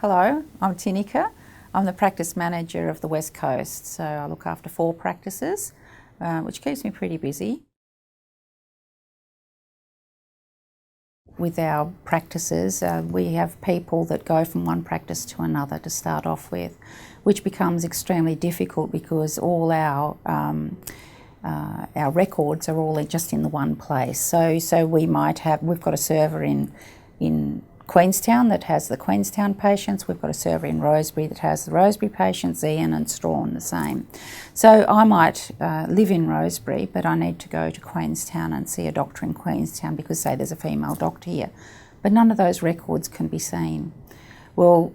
Hello, I'm Tineke. I'm the practice manager of the West Coast, so I look after 4 practices, which keeps me pretty busy. With our practices, we have people that go from one practice to another to start off with, which becomes extremely difficult because all our records are all just in the one place. So we've got a server in Queenstown that has the Queenstown patients. We've got a server in Rosebery that has the Rosebery patients, Ian and Strawn the same. So I might live in Rosebery, but I need to go to Queenstown and see a doctor in Queenstown because, say, there's a female doctor here. But none of those records can be seen. Well,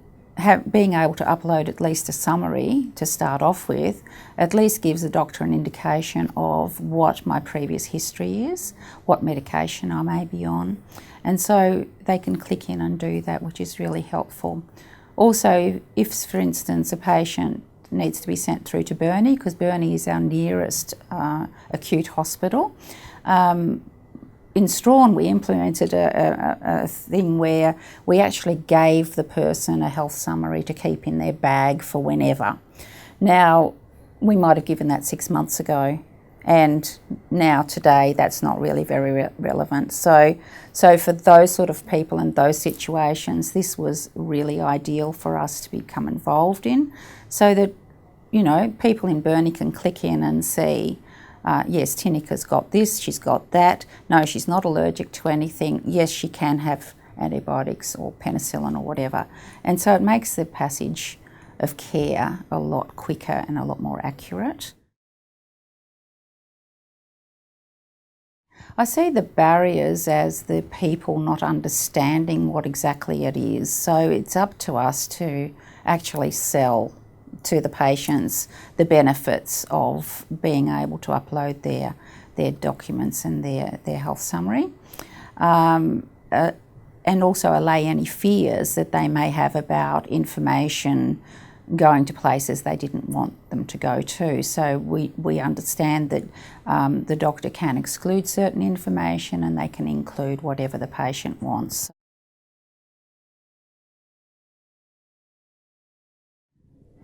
being able to upload at least a summary to start off with at least gives the doctor an indication of what my previous history is, what medication I may be on, and so they can click in and do that, which is really helpful. Also, if, for instance, a patient needs to be sent through to Burnie, because Burnie is our nearest acute hospital, in Strawn, we implemented a thing where we actually gave the person a health summary to keep in their bag for whenever. Now, we might have given that 6 months ago, and now today that's not really very relevant. So for those sort of people and those situations, this was really ideal for us to become involved in, so that, you know, people in Burnie can click in and see, yes, Tineke's got this, she's got that. No, she's not allergic to anything. Yes, she can have antibiotics or penicillin or whatever. And so it makes the passage of care a lot quicker and a lot more accurate. I see the barriers as the people not understanding what exactly it is. So it's up to us to actually sell to the patients the benefits of being able to upload their documents and their health summary, and also allay any fears that they may have about information going to places they didn't want them to go to. So we understand that the doctor can exclude certain information and they can include whatever the patient wants.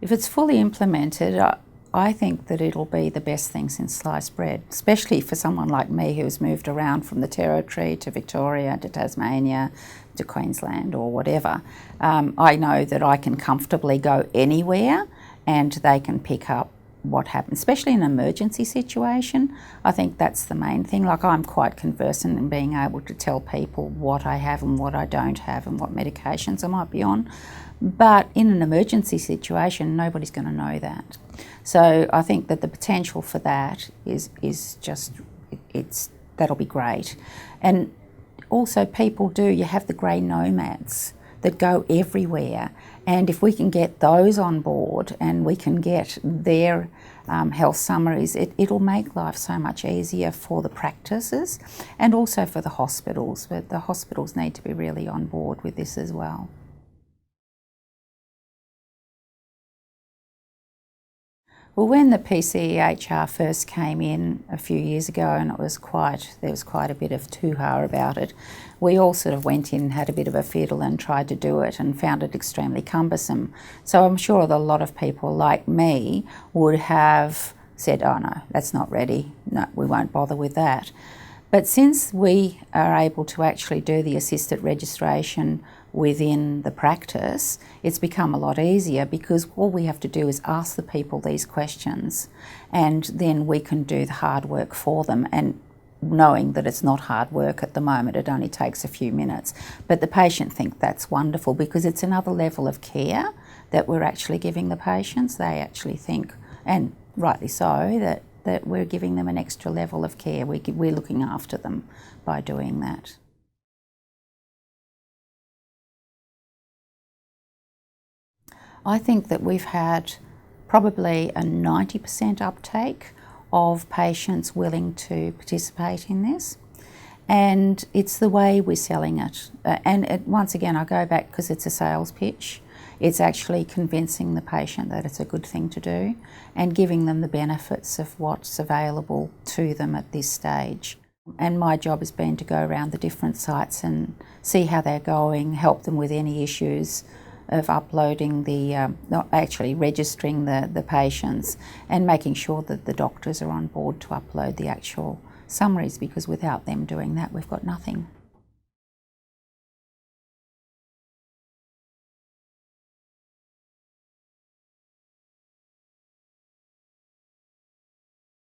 If it's fully implemented, I think that it'll be the best thing since sliced bread, especially for someone like me who's moved around from the Territory to Victoria to Tasmania to Queensland or whatever. I know that I can comfortably go anywhere and they can pick up what happens, especially in an emergency situation. I think that's the main thing. Like, I'm quite conversant in being able to tell people what I have and what I don't have and what medications I might be on. But in an emergency situation, nobody's going to know that. So I think that the potential for that is just, that'll be great. And also you have the grey nomads that go everywhere. And if we can get those on board and we can get their health summaries, it'll make life so much easier for the practices and also for the hospitals. But the hospitals need to be really on board with this as well. Well, when the PCEHR first came in a few years ago, and there was quite a bit of hoo-ha about it, we all sort of went in, had a bit of a fiddle and tried to do it and found it extremely cumbersome. So I'm sure that a lot of people like me would have said, oh no, that's not ready, no, we won't bother with that. But since we are able to actually do the assisted registration within the practice, it's become a lot easier because all we have to do is ask the people these questions and then we can do the hard work for them, and knowing that it's not hard work at the moment, it only takes a few minutes. But the patient thinks that's wonderful because it's another level of care that we're actually giving the patients. They actually think, and rightly so, that we're giving them an extra level of care. We're looking after them by doing that. I think that we've had probably a 90% uptake of patients willing to participate in this. And it's the way we're selling it. Once again, I go back because it's a sales pitch. It's actually convincing the patient that it's a good thing to do and giving them the benefits of what's available to them at this stage. And my job has been to go around the different sites and see how they're going, help them with any issues, of uploading not actually registering the patients and making sure that the doctors are on board to upload the actual summaries, because without them doing that, we've got nothing.